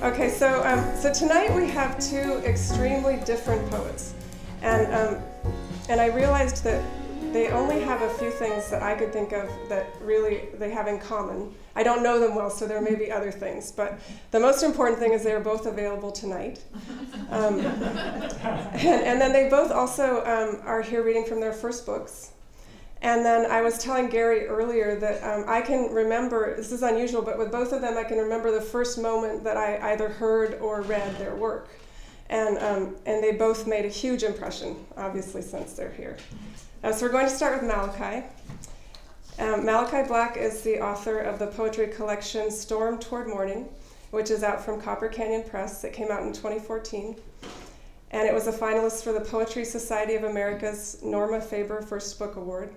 Okay, so tonight we have two extremely different poets, and I realized that they only have a few things that I could think of that really they have in common. I don't know them well, so there may be other things, but the most important thing is they are both available tonight. And then they both also are here reading from their first books. And then I was telling Gary earlier that I can remember, this is unusual, but with both of them I can remember the first moment that I either heard or read their work. And they both made a huge impression, obviously, since they're here. So we're going to start with Malachi. Malachi Black is the author of the poetry collection Storm Toward Morning, which is out from Copper Canyon Press. It came out in 2014. And it was a finalist for the Poetry Society of America's Norma Faber First Book Award.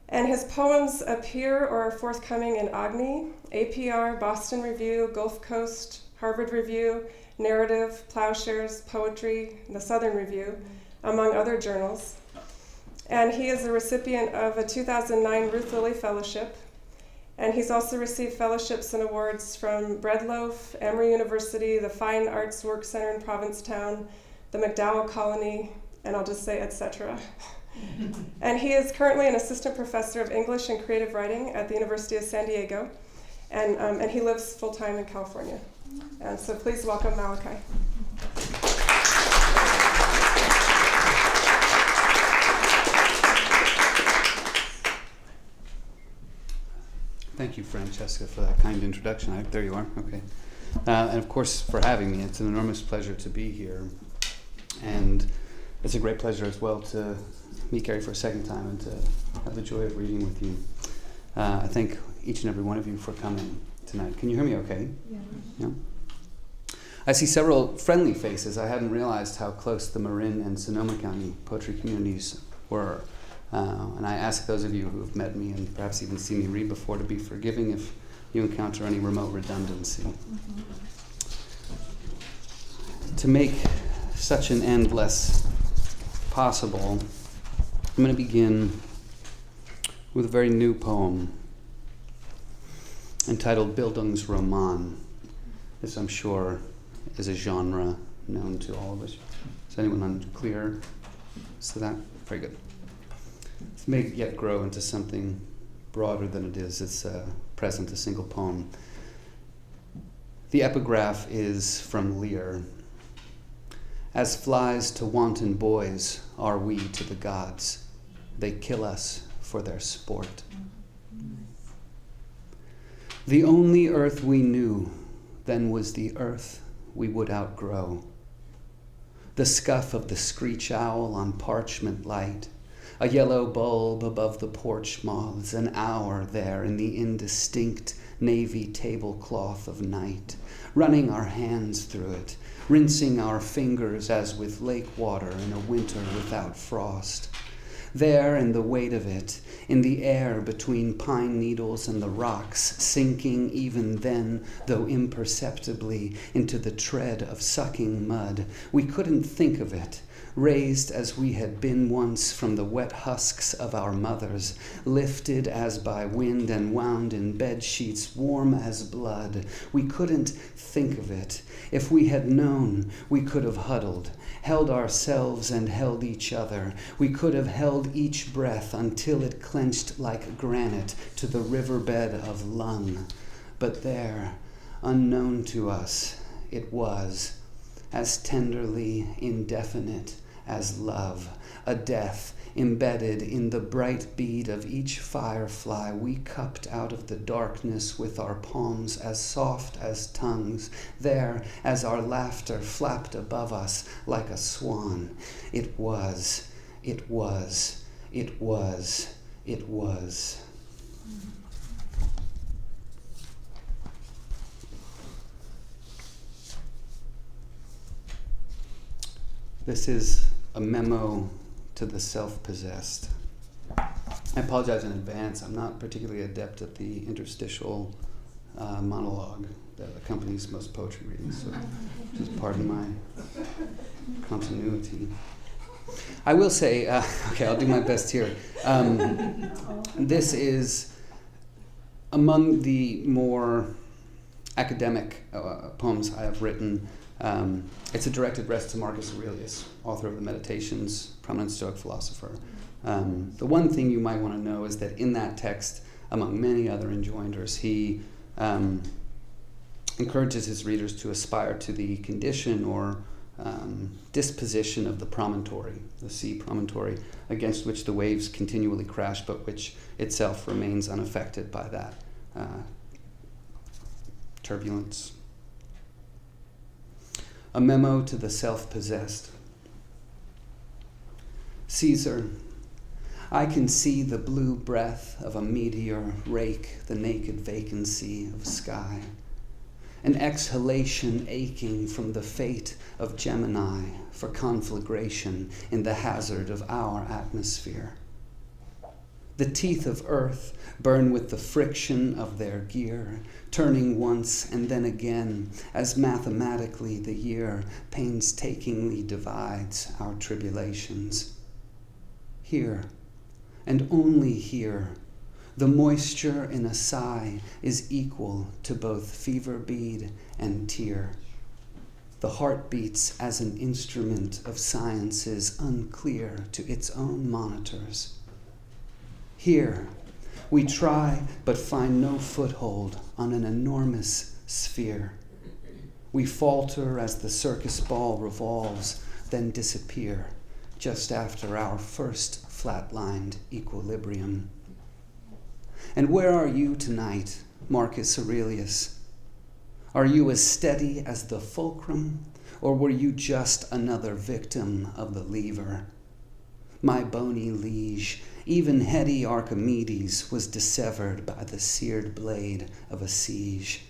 And his poems appear or are forthcoming in Agni, APR, Boston Review, Gulf Coast, Harvard Review, Narrative, Plowshares, Poetry, the Southern Review, among other journals. And he is a recipient of a 2009 Ruth Lilly Fellowship. And he's also received fellowships and awards from Breadloaf, Emory University, the Fine Arts Work Center in Provincetown, the MacDowell Colony, and I'll just say etc. And he is currently an assistant professor of English and creative writing at the University of San Diego. And he lives full-time in California. And so please welcome Malachi. Thank you, Francesca, for that kind introduction. There you are. Okay. And of course, for having me. It's an enormous pleasure to be here. And it's a great pleasure as well to meet Gary for a second time and to have the joy of reading with you. I thank each and every one of you for coming tonight. Can you hear me okay? Yeah. I see several friendly faces. I hadn't realized how close the Marin and Sonoma County poetry communities were. And I ask those of you who have met me and perhaps even seen me read before to be forgiving if you encounter any remote redundancy. To make such an end less possible, I'm going to begin with a very new poem entitled Bildungsroman. This, I'm sure, is a genre known to all of us. Is anyone unclear as to that? Very good. This may yet grow into something broader than it is. It's present, a single poem. The epigraph is from Lear. As flies to wanton boys are we to the gods. They kill us for their sport. The only earth we knew then was the earth we would outgrow. The scuff of the screech owl on parchment light, a yellow bulb above the porch moths, an hour there in the indistinct navy tablecloth of night, running our hands through it, rinsing our fingers as with lake water in a winter without frost. There in the weight of it, in the air between pine needles and the rocks, sinking even then, though imperceptibly, into the tread of sucking mud, we couldn't think of it, raised as we had been once from the wet husks of our mothers, lifted as by wind and wound in bed sheets warm as blood. We couldn't think of it. If we had known, we could have huddled, held ourselves and held each other. We could have held each breath until it clenched like granite to the riverbed of lung. But there, unknown to us, it was, as tenderly indefinite as love, a death embedded in the bright bead of each firefly we cupped out of the darkness with our palms as soft as tongues, there as our laughter flapped above us like a swan. It was, it was, it was, it was. This is a memo to the self-possessed. I apologize in advance. I'm not particularly adept at the interstitial monologue that accompanies most poetry readings, so just pardon my continuity. I will say, okay, I'll do my best here. This is among the more academic poems I have written. It's a directed address to Marcus Aurelius, author of the Meditations, prominent Stoic philosopher. The one thing you might want to know is that in that text, among many other enjoinders, he encourages his readers to aspire to the condition or disposition of the promontory, the sea promontory, against which the waves continually crash, but which itself remains unaffected by that turbulence. A memo to the self-possessed. Caesar, I can see the blue breath of a meteor rake the naked vacancy of sky, an exhalation aching from the fate of Gemini for conflagration in the hazard of our atmosphere. The teeth of earth burn with the friction of their gear, turning once and then again, as mathematically the year painstakingly divides our tribulations. Here, and only here, the moisture in a sigh is equal to both fever bead and tear. The heart beats as an instrument of sciences unclear to its own monitors. Here, we try but find no foothold on an enormous sphere. We falter as the circus ball revolves, then disappear just after our first flatlined equilibrium. And where are you tonight, Marcus Aurelius? Are you as steady as the fulcrum, or were you just another victim of the lever? My bony liege, even heady Archimedes was dissevered by the seared blade of a siege.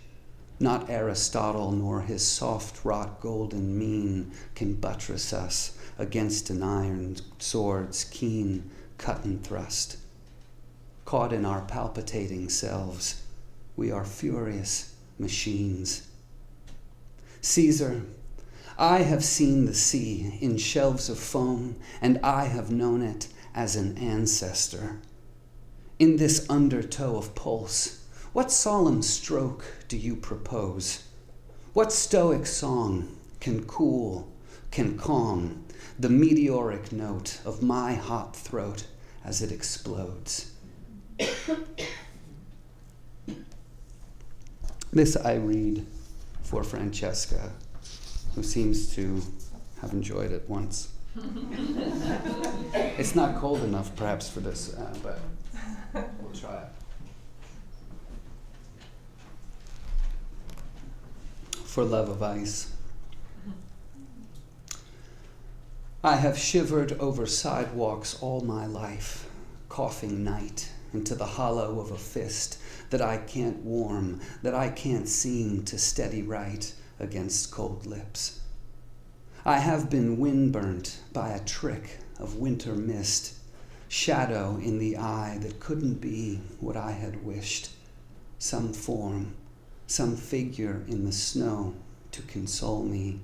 Not Aristotle nor his soft-wrought golden mien can buttress us against an iron sword's keen cut and thrust. Caught in our palpitating selves, we are furious machines. Caesar, I have seen the sea in shelves of foam, and I have known it as an ancestor. In this undertow of pulse, what solemn stroke do you propose? What stoic song can cool, can calm the meteoric note of my hot throat as it explodes? This I read for Francesca, who seems to have enjoyed it once. It's not cold enough, perhaps, for this, but we'll try it. For love of ice. I have shivered over sidewalks all my life, coughing night into the hollow of a fist that I can't warm, that I can't seem to steady right against cold lips. I have been windburnt by a trick of winter mist, shadow in the eye that couldn't be what I had wished, some form, some figure in the snow to console me.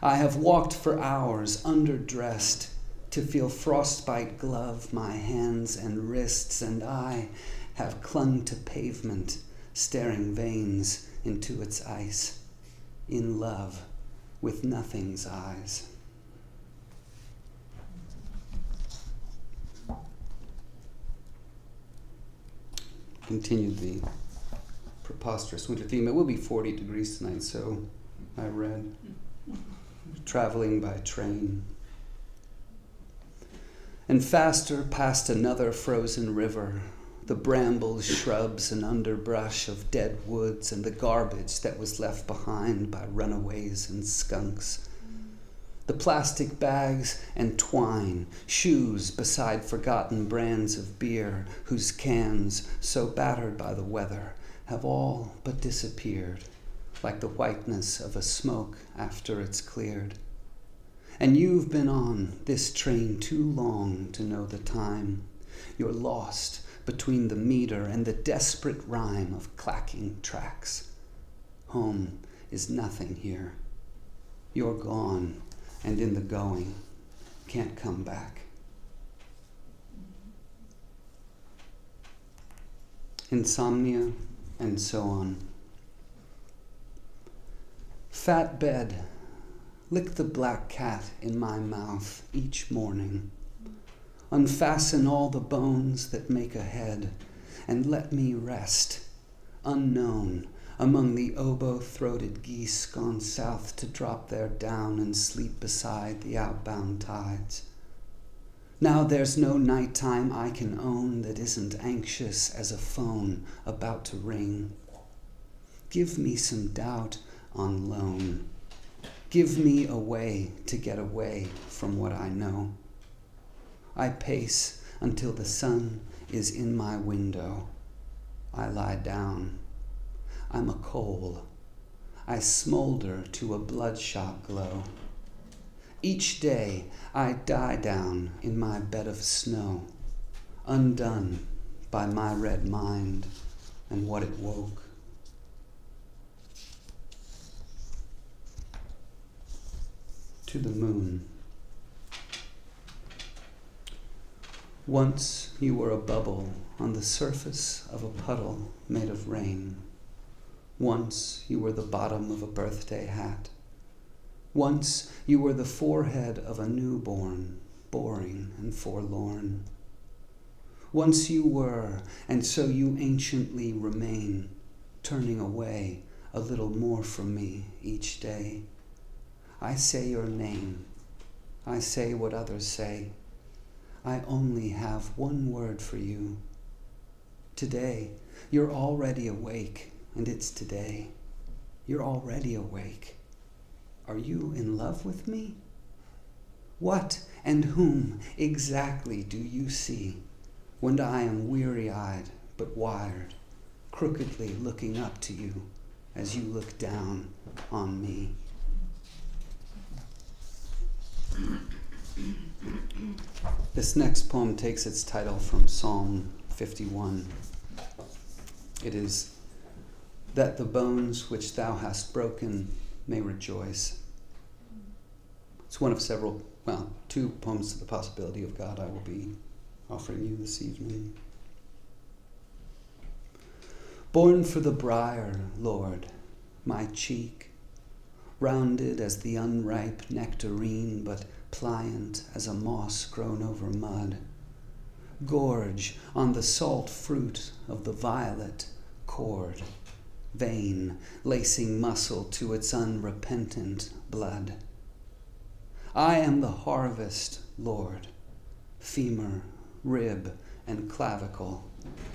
I have walked for hours underdressed to feel frostbite glove my hands and wrists, and I have clung to pavement, staring veins into its ice, in love with nothing's eyes. Continued the preposterous winter theme. It will be 40 degrees tonight, so I read. Traveling by train. And faster past another frozen river, the brambles, shrubs, and underbrush of dead woods, and the garbage that was left behind by runaways and skunks. The plastic bags and twine, shoes beside forgotten brands of beer, whose cans, so battered by the weather, have all but disappeared, like the whiteness of a smoke after it's cleared. And you've been on this train too long to know the time. You're lost between the meter and the desperate rhyme of clacking tracks. Home is nothing here. You're gone, and in the going, can't come back. Insomnia, and so on. Fat bed, lick the black cat in my mouth each morning. Unfasten all the bones that make a head, and let me rest, unknown, among the oboe-throated geese gone south to drop their down and sleep beside the outbound tides. Now there's no nighttime I can own that isn't anxious as a phone about to ring. Give me some doubt on loan. Give me a way to get away from what I know. I pace until the sun is in my window. I lie down. I'm a coal. I smolder to a bloodshot glow. Each day I die down in my bed of snow, undone by my red mind and what it woke. To the moon. Once you were a bubble on the surface of a puddle made of rain. Once you were the bottom of a birthday hat. Once you were the forehead of a newborn, boring and forlorn. Once you were, and so you anciently remain, turning away a little more from me each day. I say your name. I say what others say. I only have one word for you. Today, you're already awake, and it's today. You're already awake. Are you in love with me? What and whom exactly do you see when I am weary-eyed but wired, crookedly looking up to you as you look down on me? This next poem takes its title from Psalm 51. It is, that the bones which thou hast broken may rejoice. It's one of several, two poems to the possibility of God I will be offering you this evening. Born for the briar, Lord, my cheek, rounded as the unripe nectarine, but pliant as a moss grown over mud. Gorge on the salt fruit of the violet cord, vein lacing muscle to its unrepentant blood. I am the harvest, Lord, femur, rib, and clavicle,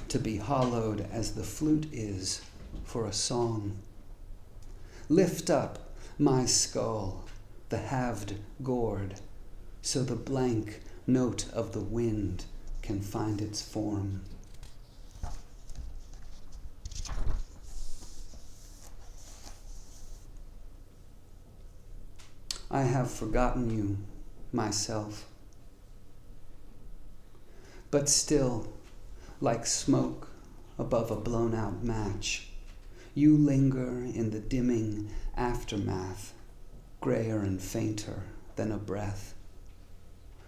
to be hollowed as the flute is for a song. Lift up my skull, the halved gourd, so the blank note of the wind can find its form. I have forgotten you, myself. But still, like smoke above a blown-out match, you linger in the dimming aftermath, grayer and fainter than a breath.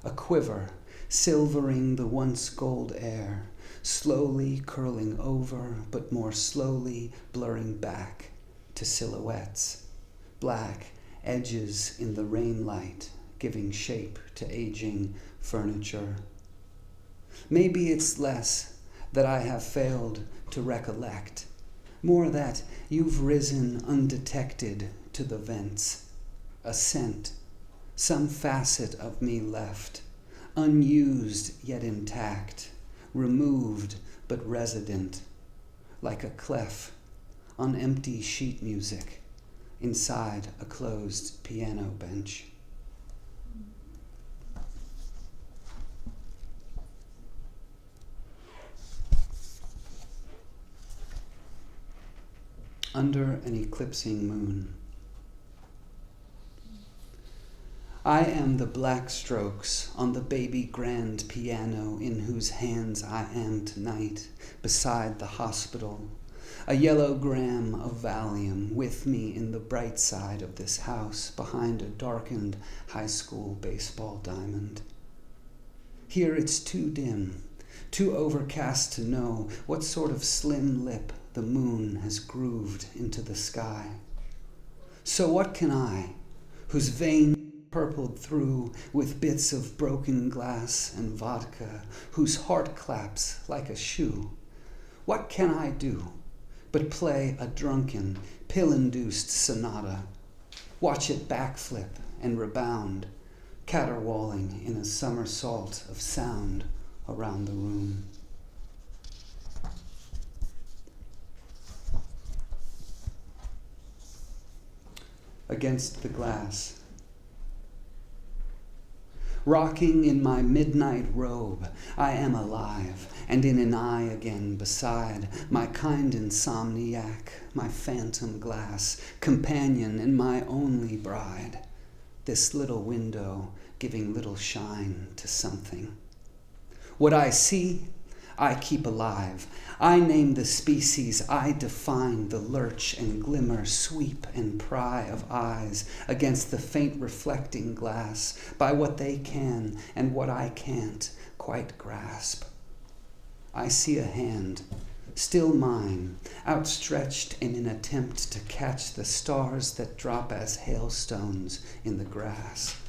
A quiver, silvering the once gold air, slowly curling over, but more slowly blurring back to silhouettes, black edges in the rain light, giving shape to aging furniture. Maybe it's less that I have failed to recollect, more that you've risen undetected to the vents, a scent, some facet of me left, unused yet intact, removed but resident, like a clef on empty sheet music inside a closed piano bench. Under an eclipsing moon. I am the black strokes on the baby grand piano in whose hands I am tonight, beside the hospital, a yellow gram of Valium with me in the bright side of this house behind a darkened high school baseball diamond. Here it's too dim, too overcast to know what sort of slim lip the moon has grooved into the sky. So what can I, whose vein purpled through with bits of broken glass and vodka, whose heart claps like a shoe, what can I do but play a drunken, pill-induced sonata, watch it backflip and rebound, caterwauling in a somersault of sound around the room? Against the glass, rocking in my midnight robe, I am alive, and in an eye again beside my kind insomniac, my phantom glass, companion and my only bride, this little window giving little shine to something. What I see, I keep alive. I name the species, I define the lurch and glimmer, sweep and pry of eyes against the faint reflecting glass by what they can and what I can't quite grasp. I see a hand, still mine, outstretched in an attempt to catch the stars that drop as hailstones in the grass.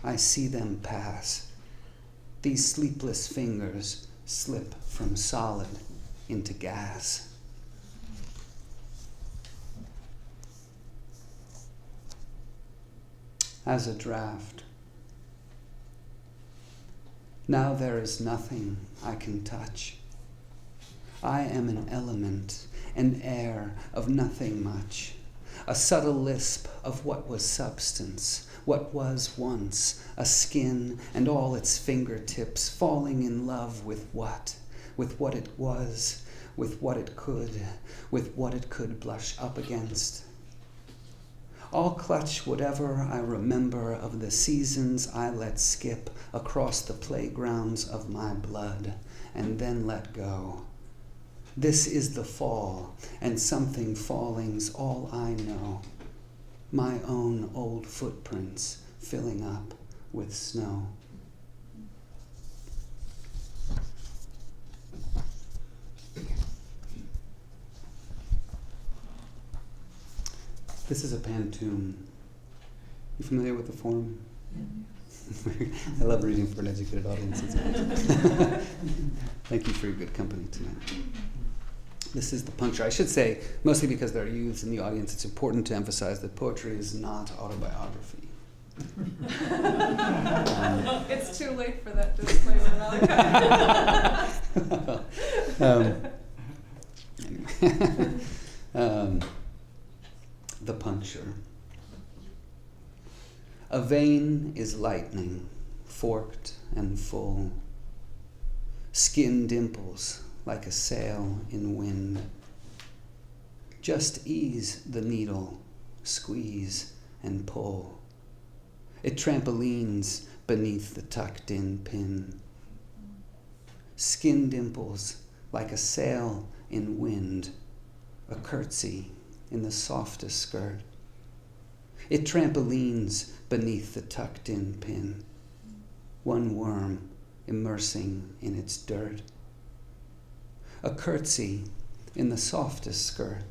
I see them pass. These sleepless fingers slip from solid into gas. As a draft. Now there is nothing I can touch. I am an element, an air of nothing much, a subtle lisp of what was substance, what was once, a skin and all its fingertips falling in love with what it was, with what it could blush up against. I'll clutch whatever I remember of the seasons I let skip across the playgrounds of my blood, and then let go. This is the fall, and something falling's all I know. My own old footprints filling up with snow. This is a pantoum. You familiar with the form? Yeah. I love reading for an educated audience. Thank you for your good company tonight. This is the puncture. I should say, mostly because there are youths in the audience, it's important to emphasize that poetry is not autobiography. It's too late for that disclaimer, Malachi. The puncture. A vein is lightning, forked and full. Skin dimples like a sail in wind. Just ease the needle, squeeze and pull. It trampolines beneath the tucked-in pin. Skin dimples like a sail in wind, a curtsy in the softest skirt. It trampolines beneath the tucked-in pin, one worm immersing in its dirt. A curtsy in the softest skirt,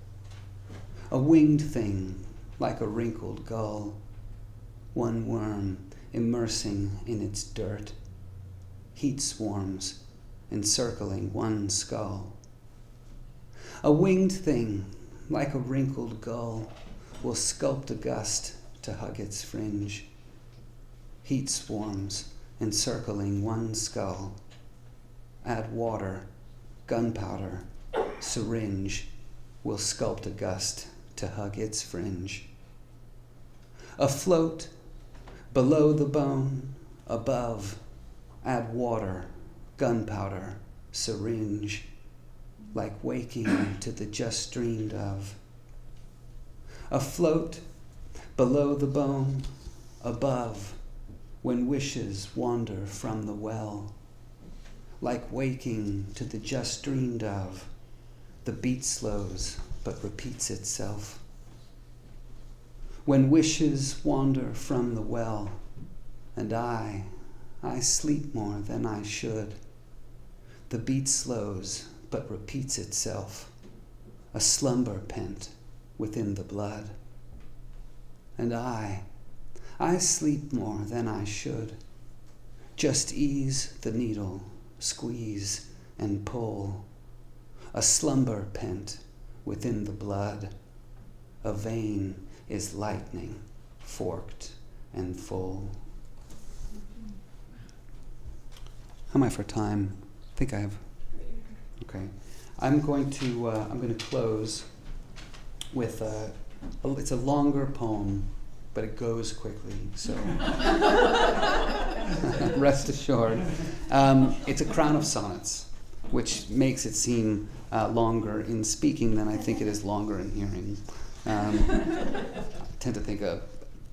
a winged thing like a wrinkled gull, one worm immersing in its dirt, heat swarms encircling one skull. A winged thing like a wrinkled gull will sculpt a gust to hug its fringe, heat swarms encircling one skull. Add water, gunpowder, syringe will sculpt a gust to hug its fringe. Afloat, below the bone, above, add water, gunpowder, syringe, like waking to the just dreamed of. Afloat, below the bone, above, when wishes wander from the well, like waking to the just dreamed of. The beat slows but repeats itself. When wishes wander from the well, and I sleep more than I should. The beat slows but repeats itself, a slumber pent within the blood. and I sleep more than I should. Just ease the needle, squeeze and pull. A slumber pent within the blood. A vein is lightning, forked and full. How am I for time? I think I have. Okay. I'm going to close with it's a longer poem, but it goes quickly, so rest assured. It's a crown of sonnets, which makes it seem longer in speaking than I think it is longer in hearing. I tend to think a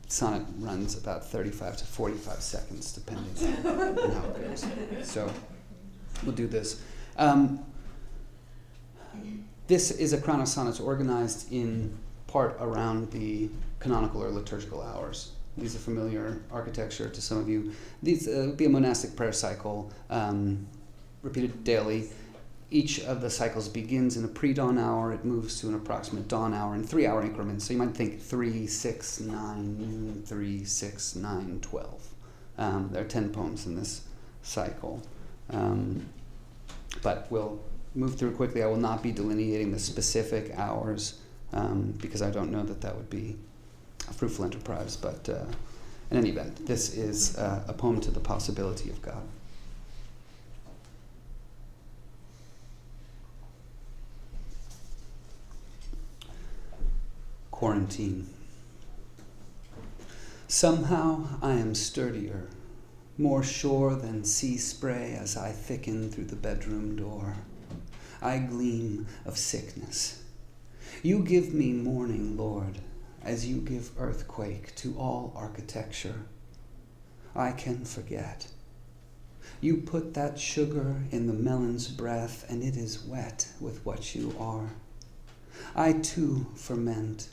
sonnet runs about 35 to 45 seconds, depending on how it goes. So we'll do this. This is a crown of sonnets organized in part around the canonical or liturgical hours. These are familiar architecture to some of you. These would be a monastic prayer cycle, repeated daily. Each of the cycles begins in a pre-dawn hour. It moves to an approximate dawn hour in 3-hour increments. So you might think 3, 6, 9, noon, 3, 6, 9, 12. There are 10 poems in this cycle. But we'll move through quickly. I will not be delineating the specific hours because I don't know that would be a fruitful enterprise. But in any event, this is a poem to the possibility of God. Quarantine. Somehow I am sturdier, more sure than sea spray as I thicken through the bedroom door. I gleam of sickness. You give me morning, Lord, as you give earthquake to all architecture. I can forget. You put that sugar in the melon's breath, and it is wet with what you are. I too ferment.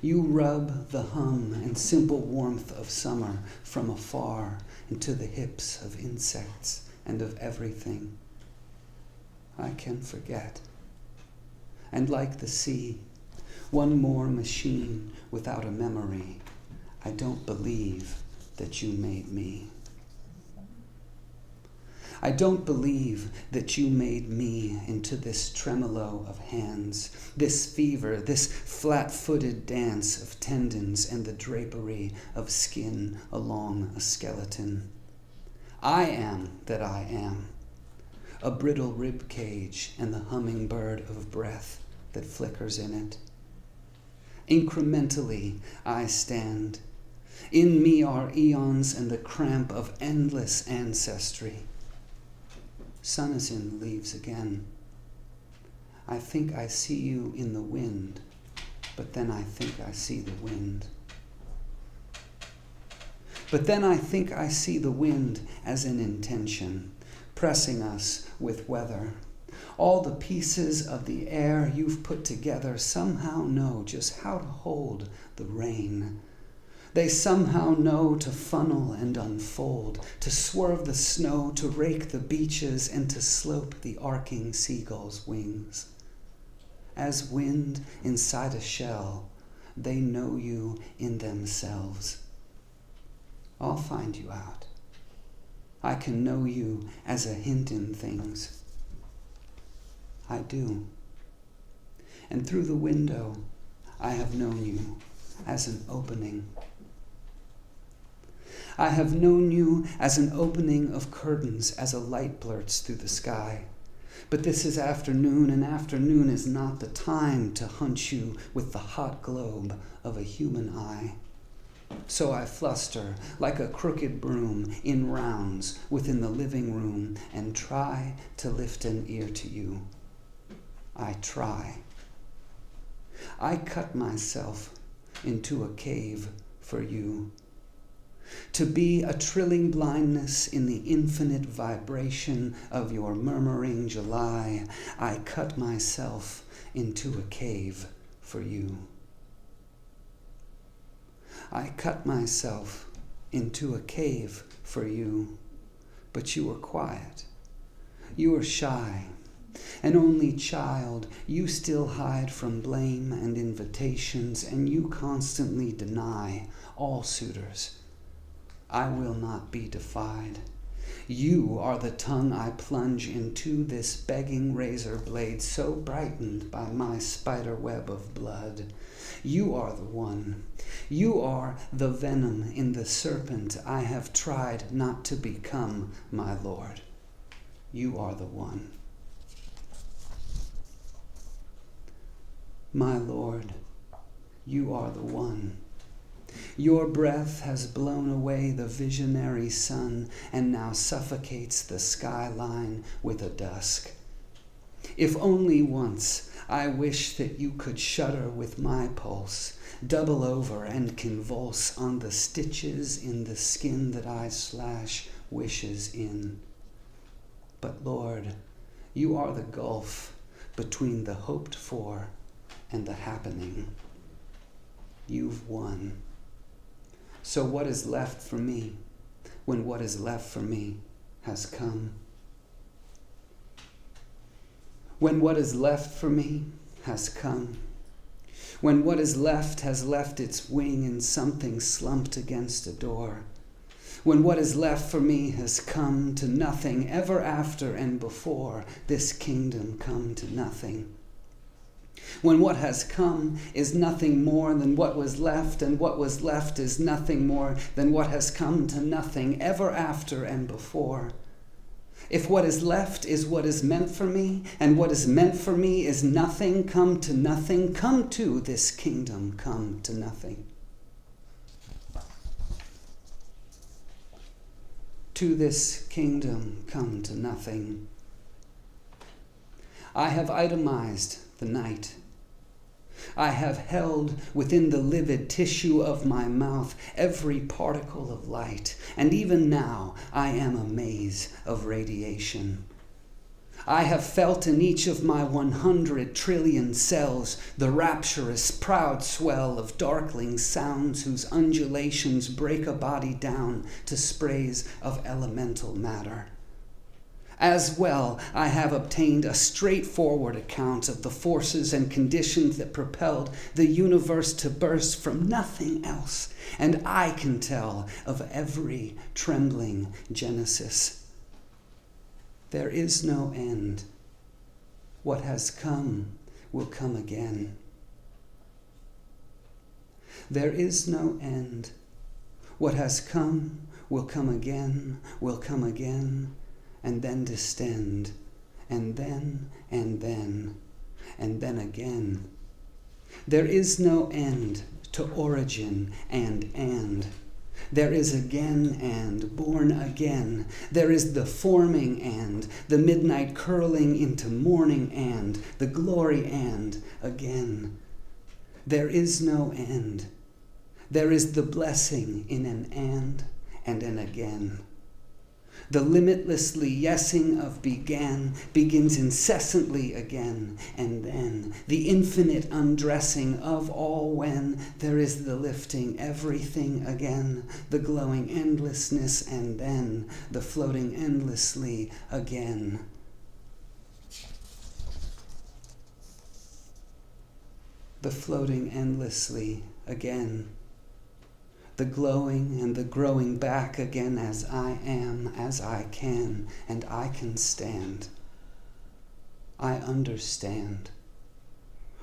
You rub the hum and simple warmth of summer from afar into the hips of insects and of everything. I can forget. And like the sea, one more machine without a memory, I don't believe that you made me. I don't believe that you made me into this tremolo of hands, this fever, this flat-footed dance of tendons and the drapery of skin along a skeleton. I am that I am, a brittle rib cage and the hummingbird of breath that flickers in it. Incrementally I stand. In me are eons and the cramp of endless ancestry. Sun is in the leaves again. I think I see you in the wind, but then I think I see the wind. But then I think I see the wind as an intention, pressing us with weather. All the pieces of the air you've put together somehow know just how to hold the rain. They somehow know to funnel and unfold, to swerve the snow, to rake the beaches, and to slope the arcing seagull's wings. As wind inside a shell, they know you in themselves. I'll find you out. I can know you as a hint in things. I do. And through the window, I have known you as an opening. I have known you as an opening of curtains as a light blurts through the sky. But this is afternoon, and afternoon is not the time to hunt you with the hot globe of a human eye. So I fluster like a crooked broom in rounds within the living room and try to lift an ear to you. I try. I cut myself into a cave for you. To be a trilling blindness in the infinite vibration of your murmuring July, I cut myself into a cave for you. I cut myself into a cave for you, but you were quiet. You were shy. an only child, you still hide from blame and invitations, and you constantly deny all suitors. I will not be defied. You are the tongue I plunge into this begging razor blade, so brightened by my spider web of blood. You are the one. You are the venom in the serpent I have tried not to become, my Lord. You are the one. My Lord, you are the one. Your breath has blown away the visionary sun and now suffocates the skyline with a dusk. If only once, I wish that you could shudder with my pulse, double over and convulse on the stitches in the skin that I slash wishes in. But Lord, you are the gulf between the hoped for and the happening. You've won. So what is left for me when what is left for me has come? When what is left for me has come. When what is left has left its wing in something slumped against a door. When what is left for me has come to nothing ever after and before this kingdom come to nothing. When what has come is nothing more than what was left, and what was left is nothing more than what has come to nothing ever after and before. If what is left is what is meant for me, and what is meant for me is nothing come to nothing, come to this kingdom come to nothing. To this kingdom come to nothing. I have itemized the night. I have held within the livid tissue of my mouth every particle of light, and even now I am a maze of radiation. I have felt in each of my 100 trillion cells the rapturous, proud swell of darkling sounds whose undulations break a body down to sprays of elemental matter. As well, I have obtained a straightforward account of the forces and conditions that propelled the universe to burst from nothing else, and I can tell of every trembling genesis. There is no end. What has come will come again. There is no end. What has come will come again, will come again, and then distend, and then, and then, and then again. There is no end to origin and. There is again and, born again. There is the forming and, the midnight curling into morning and, the glory and, again. There is no end. There is the blessing in an and an again. The limitlessly yesing of began begins incessantly again, and then the infinite undressing of all when there is the lifting everything again, the glowing endlessness, and then the floating endlessly again. The floating endlessly again. The glowing and the growing back again as I am, as I can, and I can stand. I understand.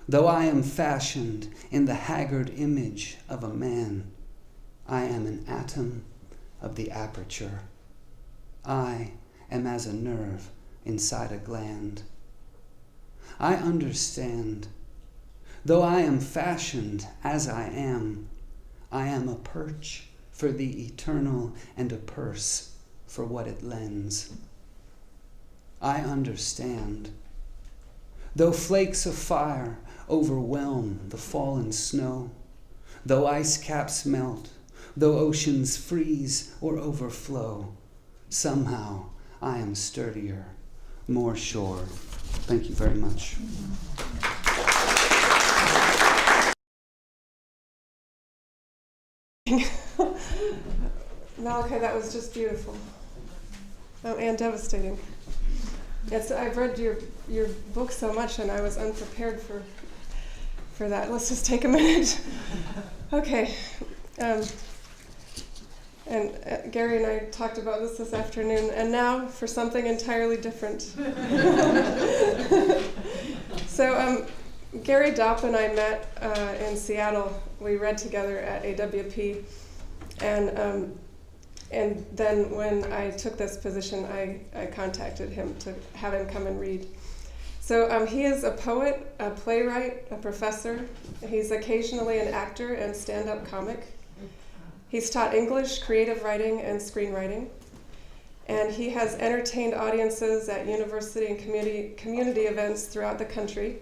Though I am fashioned in the haggard image of a man, I am an atom of the aperture. I am as a nerve inside a gland. I understand. Though I am fashioned as I am a perch for the eternal and a purse for what it lends. I understand. Though flakes of fire overwhelm the fallen snow, though ice caps melt, though oceans freeze or overflow, somehow I am sturdier, more sure. Thank you very much. Malachi, that was just beautiful. And devastating. I've read your book so much, and I was unprepared for that. Let's just take a minute. Okay. Gary and I talked about this afternoon, and now for something entirely different. So Gary Dopp and I met in Seattle. We read together at AWP, and then when I took this position, I contacted him to have him come and read. So he is a poet, a playwright, a professor. He's occasionally an actor and stand-up comic. He's taught English, creative writing, and screenwriting. And he has entertained audiences at university and community events throughout the country.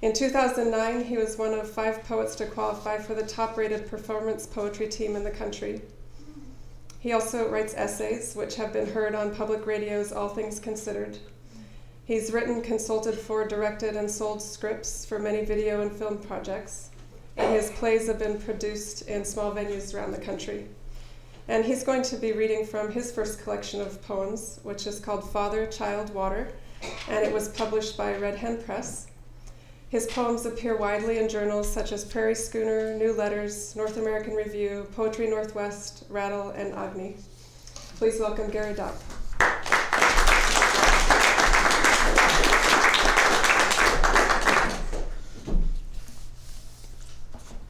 In 2009, he was one of 5 poets to qualify for the top-rated performance poetry team in the country. He also writes essays, which have been heard on public radio's All Things Considered. He's written, consulted for, directed, and sold scripts for many video and film projects. And his plays have been produced in small venues around the country. And he's going to be reading from his first collection of poems, which is called Father, Child, Water, and it was published by Red Hen Press. His poems appear widely in journals such as Prairie Schooner, New Letters, North American Review, Poetry Northwest, Rattle, and Agni. Please welcome Gary Dopp.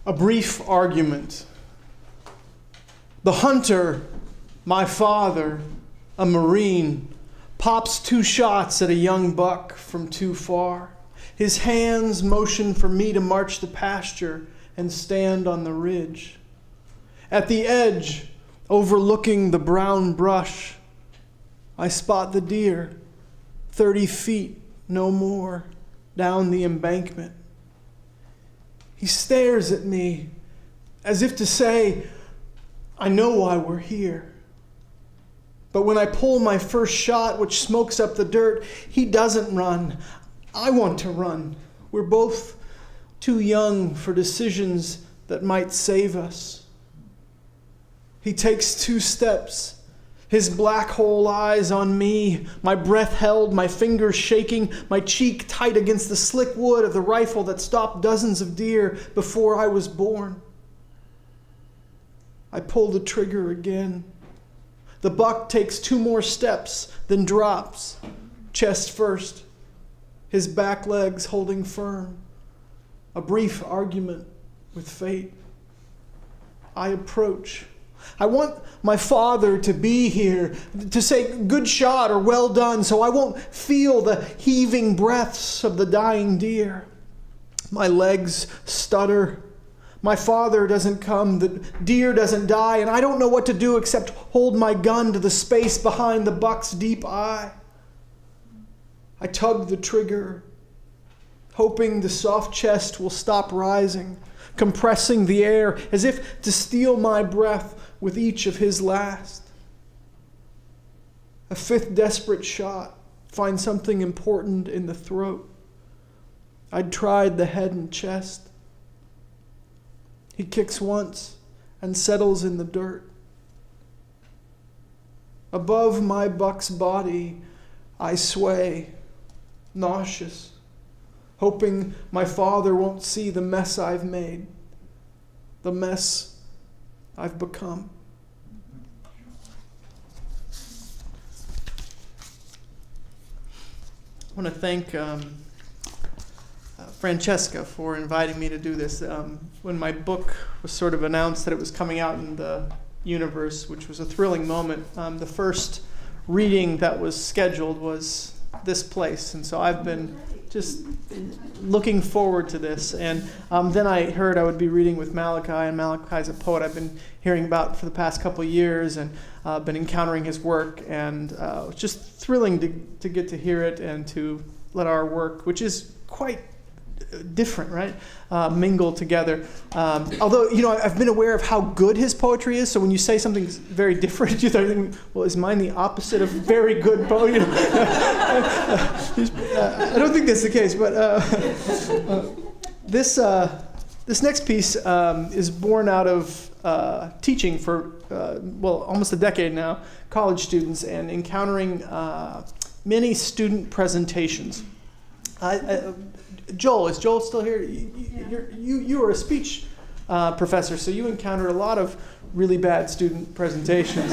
A brief argument. The hunter, my father, a Marine, pops 2 shots at a young buck from too far. His hands motion for me to march the pasture and stand on the ridge. At the edge, overlooking the brown brush, I spot the deer, 30 feet, no more, down the embankment. He stares at me as if to say, I know why we're here. But when I pull my first shot, which smokes up the dirt, he doesn't run. I want to run. We're both too young for decisions that might save us. He takes 2 steps, his black hole eyes on me, my breath held, my fingers shaking, my cheek tight against the slick wood of the rifle that stopped dozens of deer before I was born. I pull the trigger again. The buck takes 2 more steps, then drops, chest first, his back legs holding firm. A brief argument with fate. I approach. I want my father to be here, to say good shot or well done, so I won't feel the heaving breaths of the dying deer. My legs stutter. My father doesn't come, the deer doesn't die, and I don't know what to do except hold my gun to the space behind the buck's deep eye. I tug the trigger, hoping the soft chest will stop rising, compressing the air as if to steal my breath with each of his last. A 5th desperate shot, find something important in the throat. I'd tried the head and chest. He kicks once and settles in the dirt. Above my buck's body, I sway, nauseous, hoping my father won't see the mess I've made, the mess I've become. I want to thank Francesca for inviting me to do this. When my book was sort of announced that it was coming out in the universe, which was a thrilling moment, the first reading that was scheduled was this place. And so I've been just looking forward to this. And then I heard I would be reading with Malachi, and Malachi's a poet I've been hearing about for the past couple of years, and been encountering his work, and it's just thrilling to get to hear it and to let our work, which is quite different, right, mingle together. Although, I've been aware of how good his poetry is, so when you say something very different, you think, well, is mine the opposite of very good poetry? I don't think that's the case, but this next piece is born out of teaching for, almost a decade now, college students, and encountering many student presentations. Joel, is Joel still here? You were a speech professor, so you encountered a lot of really bad student presentations.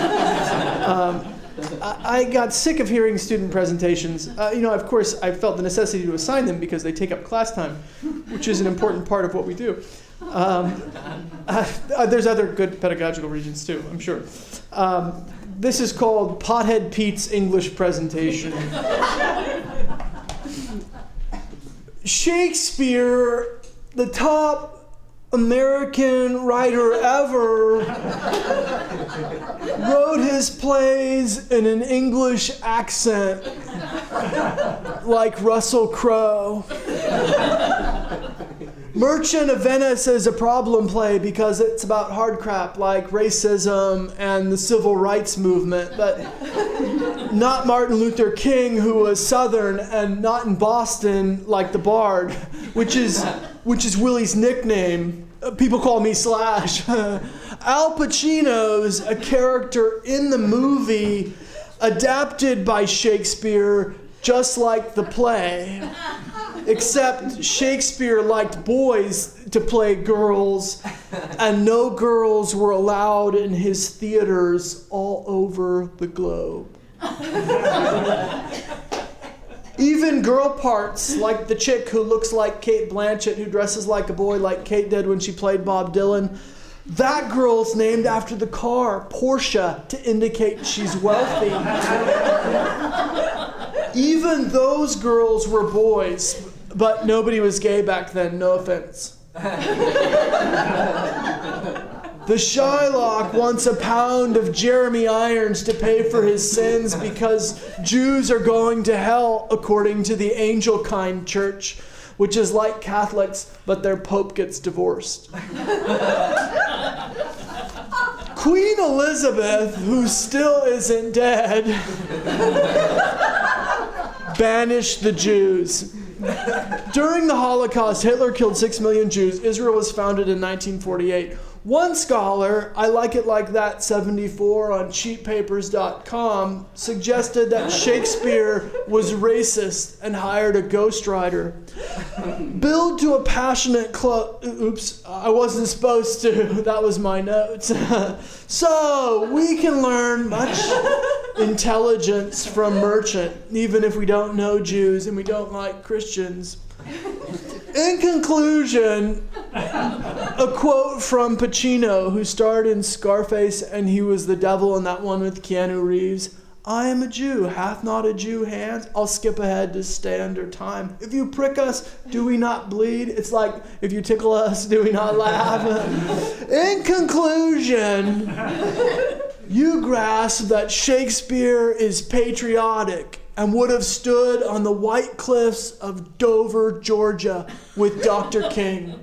I got sick of hearing student presentations. Of course, I felt the necessity to assign them because they take up class time, which is an important part of what we do. There's other good pedagogical reasons too, I'm sure. This is called Pothead Pete's English Presentation. Shakespeare, the top American writer ever, wrote his plays in an English accent like Russell Crowe. Merchant of Venice is a problem play because it's about hard crap like racism and the civil rights movement, but not Martin Luther King, who was Southern, and not in Boston like the Bard, which is Willie's nickname. People call me Slash. Al Pacino's a character in the movie adapted by Shakespeare just like the play. Except Shakespeare liked boys to play girls, and no girls were allowed in his theaters all over the globe. Even girl parts, like the chick who looks like Kate Blanchett, who dresses like a boy like Kate did when she played Bob Dylan, that girl's named after the car, Porsche, to indicate she's wealthy. Even those girls were boys. But nobody was gay back then, no offense. The Shylock wants a pound of Jeremy irons to pay for his sins because Jews are going to hell according to the Anglican Church, which is like Catholics, but their Pope gets divorced. Queen Elizabeth, who still isn't dead, banished the Jews. During the Holocaust, Hitler killed 6 million Jews. Israel was founded in 1948. One scholar, I like it like that 74 on cheappapers.com, suggested that Shakespeare was racist and hired a ghostwriter. Billed to a passionate oops, I wasn't supposed to. That was my notes. So we can learn much intelligence from Merchant, even if we don't know Jews and we don't like Christians. In conclusion, a quote from Pacino, who starred in Scarface, and he was the devil in that one with Keanu Reeves. I am a Jew, hath not a Jew hands? I'll skip ahead to stay under time. If you prick us, do we not bleed? It's like, if you tickle us, do we not laugh? In conclusion, you grasp that Shakespeare is patriotic and would have stood on the white cliffs of Dover, Georgia, with Dr. King.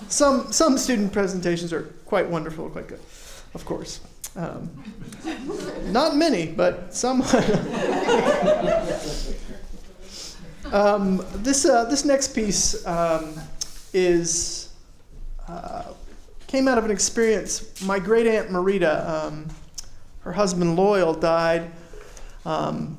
Some student presentations are quite wonderful, quite good, of course. Not many, but some. This next piece came out of an experience. My great aunt Marita, her husband Loyal died, and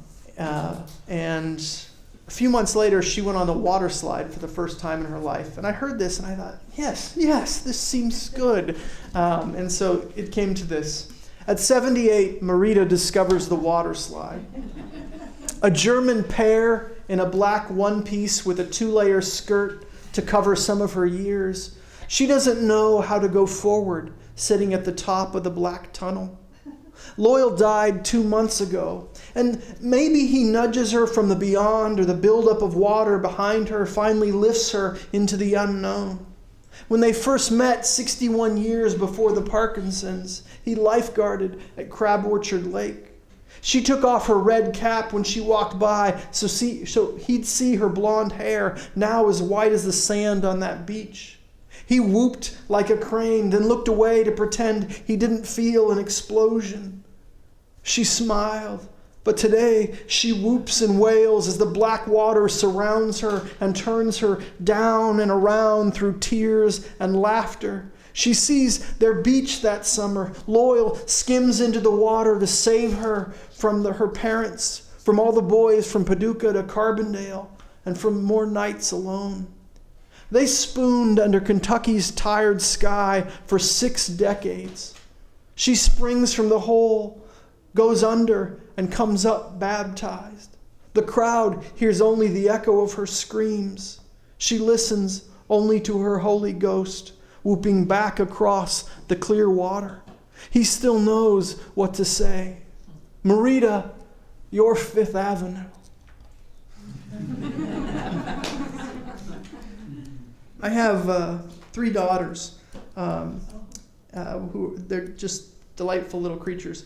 a few months later she went on the water slide for the first time in her life. And I heard this and I thought, yes, this seems good. And so it came to this. At 78, Marita discovers the water slide. A German pear in a black one-piece with a 2-layer skirt to cover some of her years. She doesn't know how to go forward, sitting at the top of the black tunnel. Loyal died 2 months ago, and maybe he nudges her from the beyond, or the buildup of water behind her finally lifts her into the unknown. When they first met 61 years before the Parkinsons, he lifeguarded at Crab Orchard Lake. She took off her red cap when she walked by so he'd see her blonde hair, now as white as the sand on that beach. He whooped like a crane, then looked away to pretend he didn't feel an explosion. She smiled, But today she whoops and wails as the black water surrounds her and turns her down and around through tears and laughter. She sees their beach that summer. Loyal skims into the water to save her from her parents, from all the boys from Paducah to Carbondale, and from more nights alone. They spooned under Kentucky's tired sky for 6 decades. She springs from the hole, goes under, and comes up baptized. The crowd hears only the echo of her screams. She listens only to her Holy Ghost whooping back across the clear water. He still knows what to say. Marita, you're Fifth Avenue. I have 3 daughters who they're just delightful little creatures.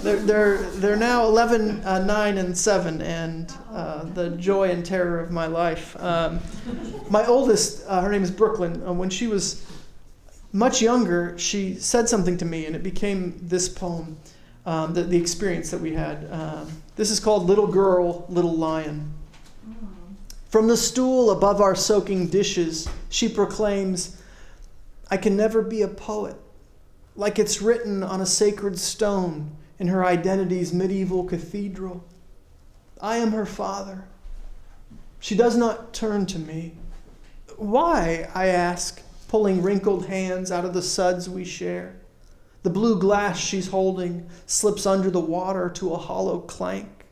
They're now 11, 9, and 7, and the joy and terror of my life. My oldest, her name is Brooklyn. When she was much younger, she said something to me, and it became this poem, the experience that we had. This is called Little Girl, Little Lion. From the stool above our soaking dishes, she proclaims, I can never be a poet, like it's written on a sacred stone in her identity's medieval cathedral. I am her father. She does not turn to me. Why, I ask, pulling wrinkled hands out of the suds we share. The blue glass she's holding slips under the water to a hollow clank.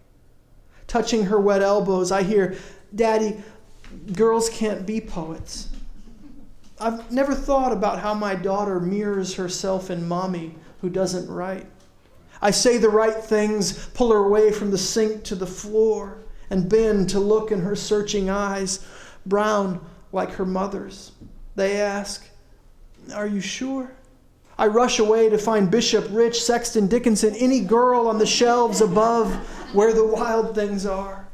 Touching her wet elbows, I hear, Daddy, girls can't be poets. I've never thought about how my daughter mirrors herself in Mommy who doesn't write. I say the right things, pull her away from the sink to the floor, and bend to look in her searching eyes, brown like her mother's. They ask, are you sure? I rush away to find Bishop, Rich, Sexton, Dickinson, any girl on the shelves above where the wild things are.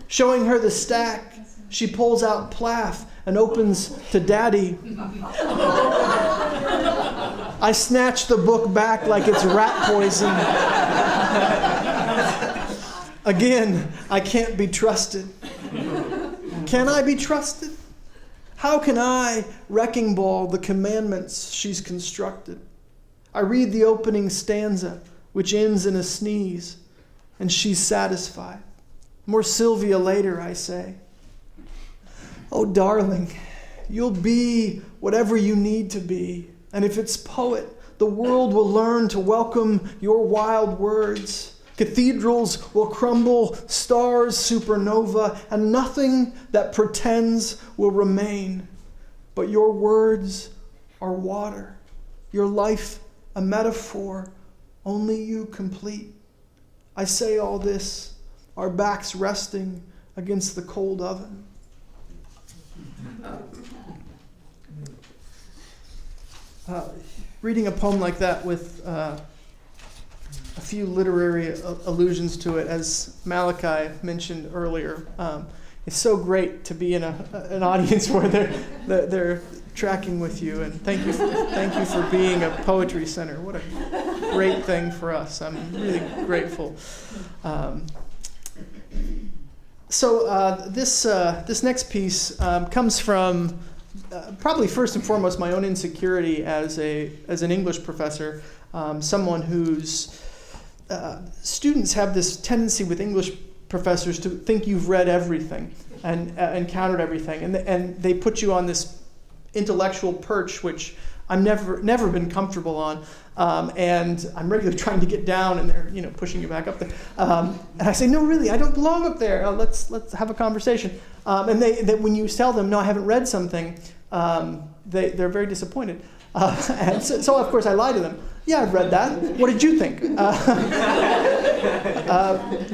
Showing her the stack, she pulls out Plath and opens to Daddy. I snatch the book back like it's rat poison. Again, I can't be trusted. Can I be trusted? How can I wrecking ball the commandments she's constructed? I read the opening stanza, which ends in a sneeze, and she's satisfied. More Sylvia later, I say. Oh, darling, you'll be whatever you need to be. And if it's poet, the world will learn to welcome your wild words. Cathedrals will crumble, stars supernova, and nothing that pretends will remain. But your words are water, your life a metaphor, only you complete. I say all this, our backs resting against the cold oven. Reading a poem like that with a few literary allusions to it, as Malachi mentioned earlier, it's so great to be in an audience where they're tracking with you. And thank you for being a poetry center. What a great thing for us. I'm really grateful. So this next piece comes from probably first and foremost my own insecurity as an English professor, someone whose students have this tendency with English professors to think you've read everything and encountered everything, and they put you on this intellectual perch, which I'm never been comfortable on, and I'm regularly trying to get down, and they're pushing you back up there. And I say, no, really, I don't belong up there. Let's have a conversation. And they when you tell them, no, I haven't read something, they're very disappointed. And so of course I lie to them. Yeah, I've read that. What did you think?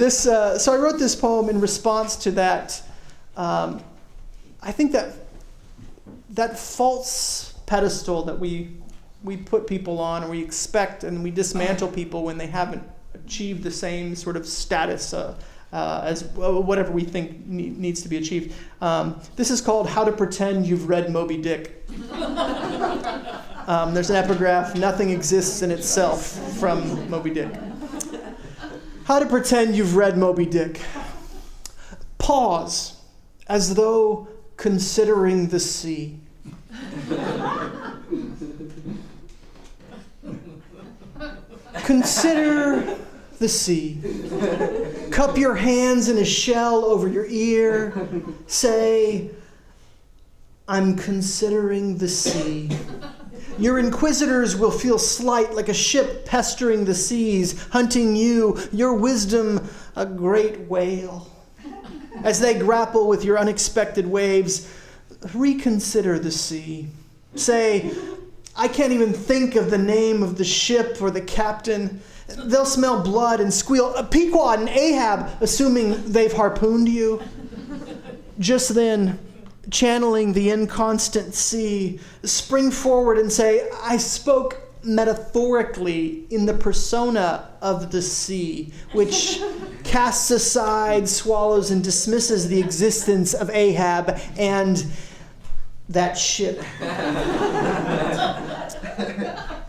So I wrote this poem in response to that. I think that false pedestal that we put people on, or we expect and we dismantle people when they haven't achieved the same sort of status as whatever we think needs to be achieved. This is called How to Pretend You've Read Moby Dick. There's an epigraph, nothing exists in itself, from Moby Dick. How to pretend you've read Moby Dick. Pause, as though considering the sea. Consider the sea. Cup your hands in a shell over your ear. Say, I'm considering the sea. Your inquisitors will feel slight like a ship pestering the seas, hunting you, your wisdom a great whale. As they grapple with your unexpected waves, reconsider the sea. Say, I can't even think of the name of the ship or the captain. They'll smell blood and squeal, Pequod and Ahab, assuming they've harpooned you. Just then, channeling the inconstant sea, spring forward and say, I spoke metaphorically in the persona of the sea, which casts aside, swallows, and dismisses the existence of Ahab and that ship.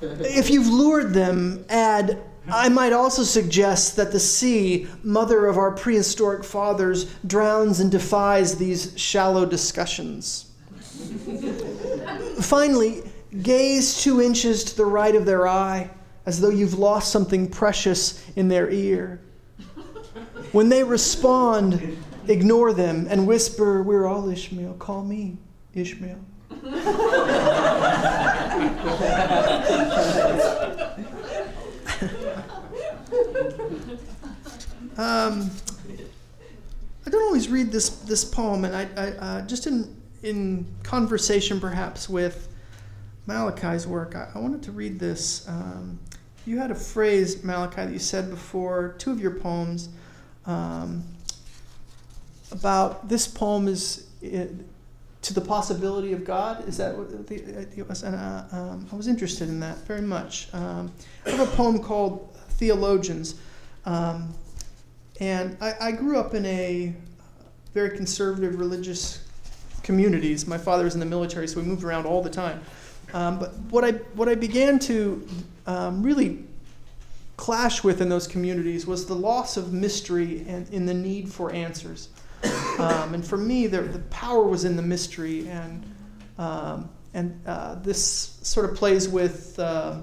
If you've lured them, add, I might also suggest that the sea, mother of our prehistoric fathers, drowns and defies these shallow discussions. Finally, gaze 2 inches to the right of their eye, as though you've lost something precious in their ear. When they respond, ignore them and whisper, we're all Ishmael. Call me Ishmael. I don't always read this poem, and I just in conversation perhaps with Malachi's work, I wanted to read this. You had a phrase, Malachi, that you said before 2 of your poems about this poem is to the possibility of God. Is that what it was? And I was interested in that very much. I have a poem called Theologians. And I grew up in a very conservative religious communities. My father was in the military, so we moved around all the time. But what I began to really clash with in those communities was the loss of mystery and in the need for answers. And for me, the power was in the mystery, and this sort of plays with the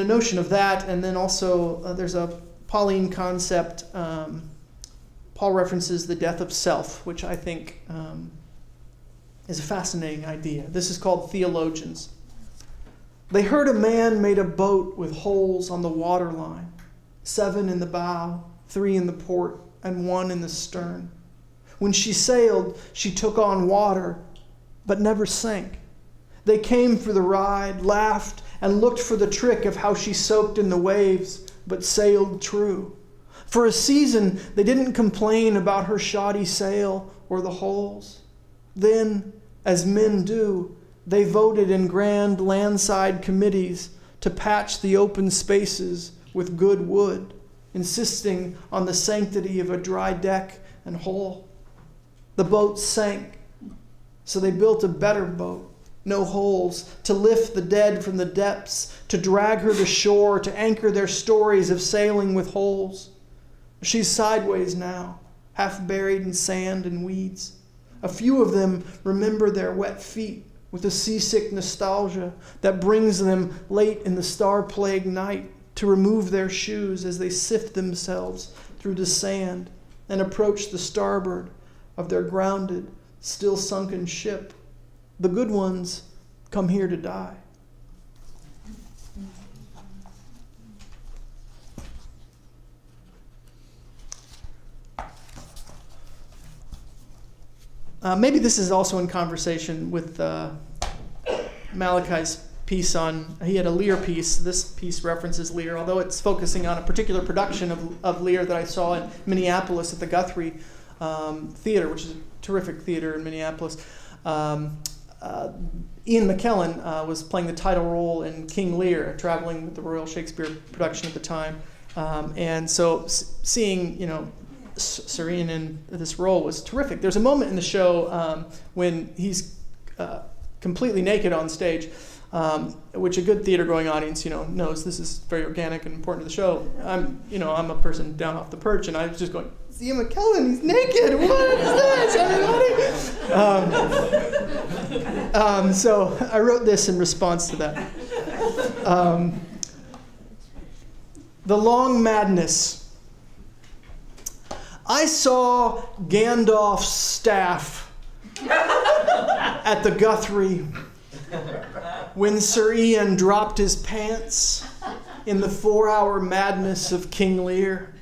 notion of that, and then also there's a Pauline concept. Paul references the death of self, which I think is a fascinating idea. This is called Theologians. They heard a man made a boat with holes on the waterline, 7 in the bow, 3 in the port, and 1 in the stern. When she sailed, she took on water, but never sank. They came for the ride, laughed, and looked for the trick of how she soaked in the waves, but sailed true. For a season, they didn't complain about her shoddy sail or the holes. Then, as men do, they voted in grand landside committees to patch the open spaces with good wood, insisting on the sanctity of a dry deck and hull. The boat sank, so they built a better boat, no holes, to lift the dead from the depths, to drag her to shore, to anchor their stories of sailing with holes. She's sideways now, half buried in sand and weeds. A few of them remember their wet feet with a seasick nostalgia that brings them late in the star-plagued night to remove their shoes as they sift themselves through the sand and approach the starboard of their grounded, still sunken ship. The good ones come here to die. Maybe this is also in conversation with Malachi's piece on, he had a Lear piece. This piece references Lear, although it's focusing on a particular production of Lear that I saw in Minneapolis at the Guthrie Theater, which is a terrific theater in Minneapolis. Ian McKellen was playing the title role in King Lear, traveling with the Royal Shakespeare production at the time. And so seeing, Serene in this role was terrific. There's a moment in the show when he's completely naked on stage, which a good theater-going audience, knows this is very organic and important to the show. I'm a person down off the perch, and I was just going, "See McKellen, he's naked. What is this, everybody?" So I wrote this in response to that. The Long Madness. I saw Gandalf's staff at the Guthrie when Sir Ian dropped his pants in the 4-hour madness of King Lear.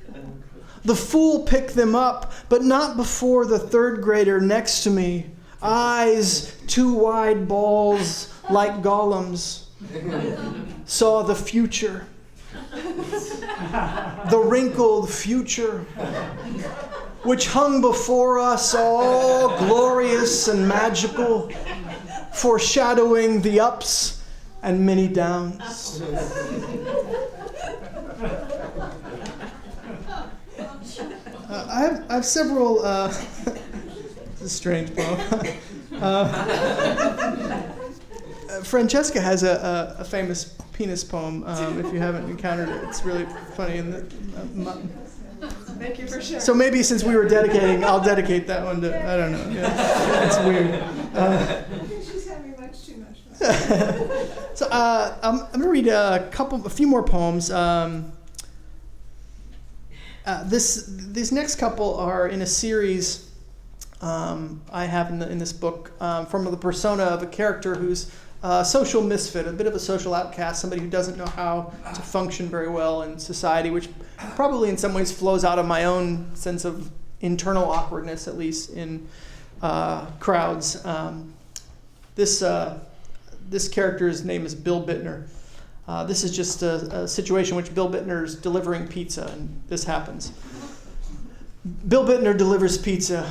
The fool picked them up, but not before the 3rd grader next to me, eyes 2 wide balls like Gollum's, saw the future. The wrinkled future, which hung before us all glorious and magical, foreshadowing the ups and many downs. I have several. This is a strange poem. Francesca has a famous penis poem. If you haven't encountered it, it's really funny. Thank you for sharing. So maybe since we were dedicating, I'll dedicate that one to. I don't know. Yeah, it's weird. I think she's having much too much fun. So I'm going to read a few more poems. These next couple are in a series I have in this book from the persona of a character who's a social misfit, a bit of a social outcast, somebody who doesn't know how to function very well in society, which probably in some ways flows out of my own sense of internal awkwardness, at least in crowds. This character's name is Bill Bittner. This is just a situation in which Bill Bittner's delivering pizza, and this happens. Bill Bittner delivers pizza.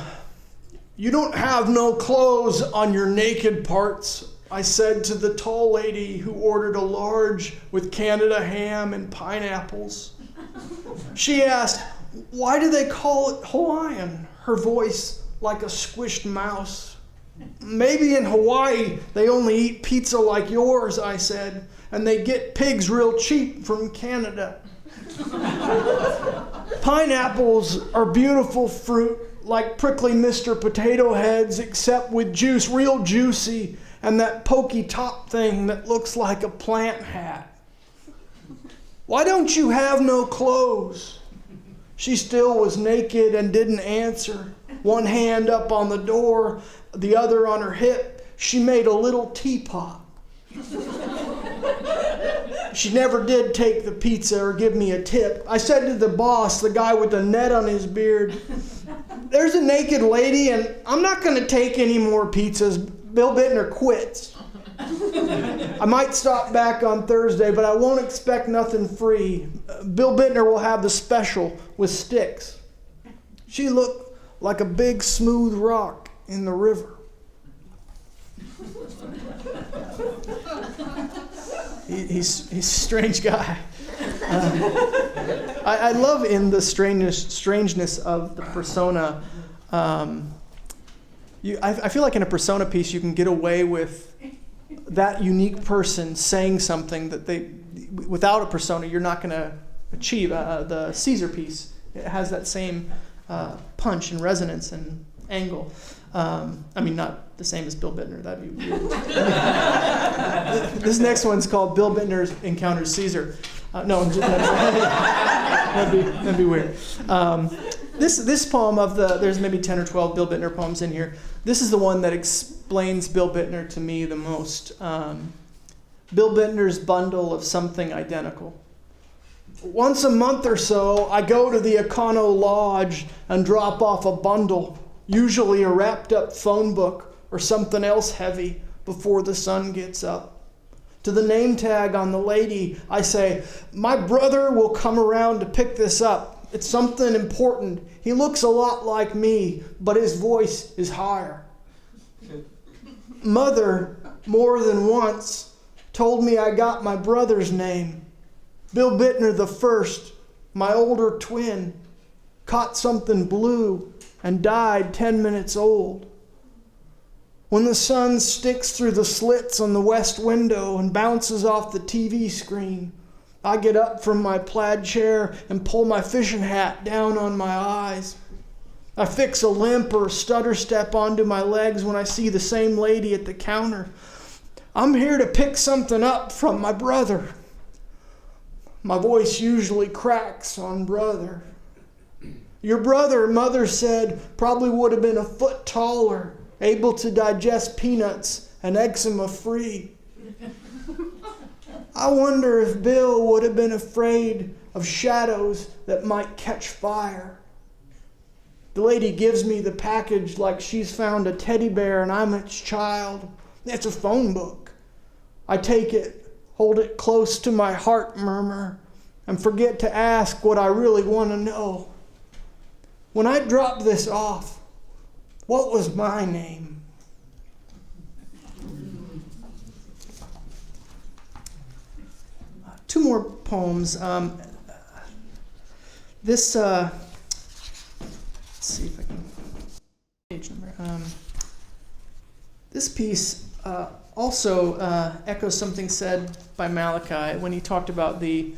"You don't have no clothes on your naked parts," I said to the tall lady who ordered a large with Canada ham and pineapples. She asked, "Why do they call it Hawaiian?" Her voice like a squished mouse. "Maybe in Hawaii they only eat pizza like yours," I said, "and they get pigs real cheap from Canada." "Pineapples are beautiful fruit, like prickly Mr. Potato Heads, except with juice real juicy, and that pokey top thing that looks like a plant hat." "Why don't you have no clothes?" She still was naked and didn't answer. One hand up on the door, the other on her hip. She made a little teapot. She never did take the pizza or give me a tip. I said to the boss, the guy with the net on his beard, "There's a naked lady and I'm not going to take any more pizzas. Bill Bittner quits. I might stop back on Thursday, but I won't expect nothing free. Bill Bittner will have the special with sticks." She looked like a big smooth rock in the river. He's a strange guy. I love in the strangeness of the persona. I feel like in a persona piece you can get away with that unique person saying something that without a persona you're not going to achieve. The Caesar piece, it has that same punch and resonance and angle. Not the same as Bill Bittner. That'd be weird. This next one's called Bill Bittner Encounters Caesar. That'd be weird. This poem there's maybe 10 or 12 Bill Bittner poems in here. This is the one that explains Bill Bittner to me the most. Bill Bittner's bundle of something identical. "Once a month or so, I go to the Econo Lodge and drop off a bundle, usually a wrapped up phone book or something else heavy before the sun gets up. To the name tag on the lady, I say, 'My brother will come around to pick this up. It's something important. He looks a lot like me, but his voice is higher.' Mother, more than once, told me I got my brother's name. Bill Bittner the first, my older twin, caught something blue and died 10 minutes old. When the sun sticks through the slits on the west window and bounces off the TV screen, I get up from my plaid chair and pull my fishing hat down on my eyes. I fix a limp or a stutter step onto my legs when I see the same lady at the counter. I'm here to pick something up from my brother. My voice usually cracks on brother. Your brother, Mother said, probably would have been a foot taller, able to digest peanuts and eczema-free. I wonder if Bill would have been afraid of shadows that might catch fire. The lady gives me the package like she's found a teddy bear and I'm its child. It's a phone book. I take it, hold it close to my heart murmur, and forget to ask what I really want to know. When I dropped this off, what was my name? Two more poems. Let's see if I can. Page number. This piece also echoes something said by Malachi when he talked about the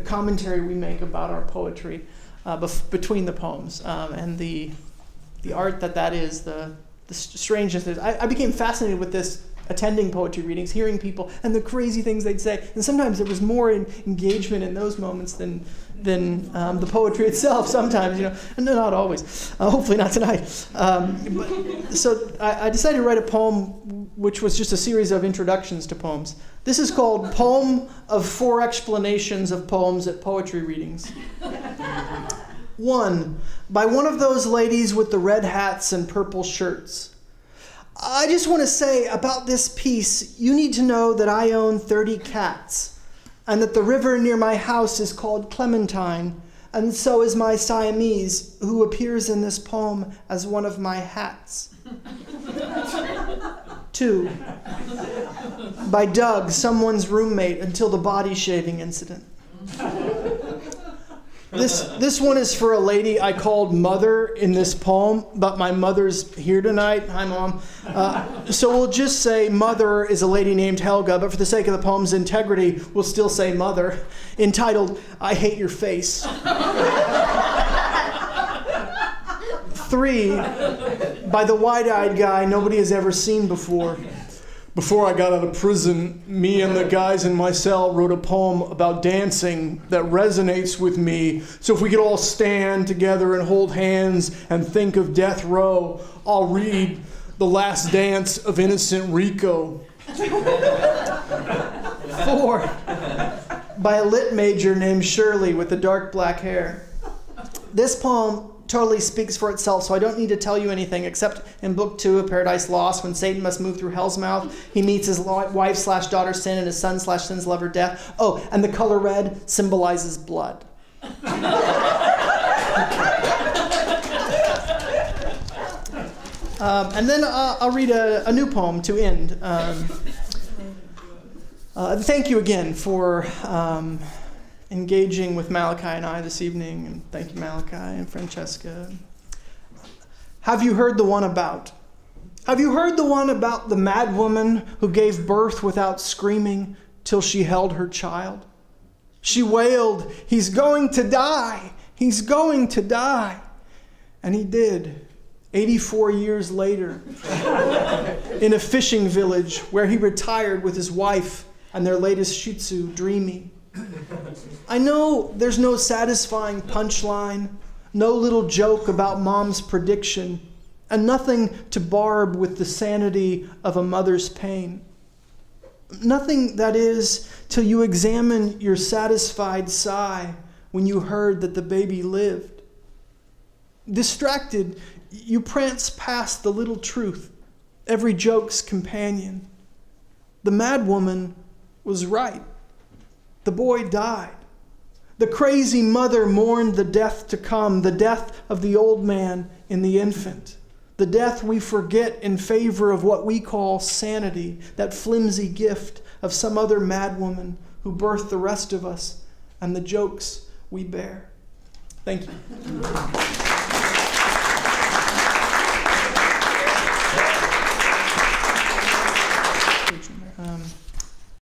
commentary we make about our poetry between the poems and the art that is, the strangeness. I became fascinated with this attending poetry readings, hearing people and the crazy things they'd say. And sometimes there was more engagement in those moments than the poetry itself sometimes, and not always. Hopefully not tonight. So I decided to write a poem which was just a series of introductions to poems. This is called Poem of 4 Explanations of Poems at Poetry Readings. 1. By one of those ladies with the red hats and purple shirts. I just want to say about this piece, you need to know that I own 30 cats, and that the river near my house is called Clementine, and so is my Siamese, who appears in this poem as one of my hats. 2. By Doug, someone's roommate until the body shaving incident. This one is for a lady I called Mother in this poem, but my mother's here tonight. Hi, Mom. So we'll just say Mother is a lady named Helga, but for the sake of the poem's integrity, we'll still say Mother, entitled, I Hate Your Face. 3, by the wide-eyed guy nobody has ever seen before. Before I got out of prison, me and the guys in my cell wrote a poem about dancing that resonates with me. So if we could all stand together and hold hands and think of death row, I'll read The Last Dance of Innocent Rico. 4, by a lit major named Shirley with the dark black hair. This poem totally speaks for itself, so I don't need to tell you anything except in Book 2 of Paradise Lost, when Satan must move through hell's mouth, he meets his wife/daughter sin and his son/sin's lover death. Oh, and the color red symbolizes blood. And then I'll read a new poem to end. Thank you again for engaging with Malachi and I this evening, and thank you, Malachi and Francesca. Have you heard the one about? Have you heard the one about the mad woman who gave birth without screaming till she held her child? She wailed, "He's going to die! He's going to die!" And he did, 84 years later, in a fishing village where he retired with his wife and their latest Shih Tzu, Dreamy. I know there's no satisfying punchline, no little joke about mom's prediction, and nothing to barb with the sanity of a mother's pain. Nothing, that is, till you examine your satisfied sigh when you heard that the baby lived. Distracted, you prance past the little truth, every joke's companion. The mad woman was right. The boy died. The crazy mother mourned the death to come, the death of the old man in the infant, the death we forget in favor of what we call sanity, that flimsy gift of some other mad woman who birthed the rest of us and the jokes we bear. Thank you.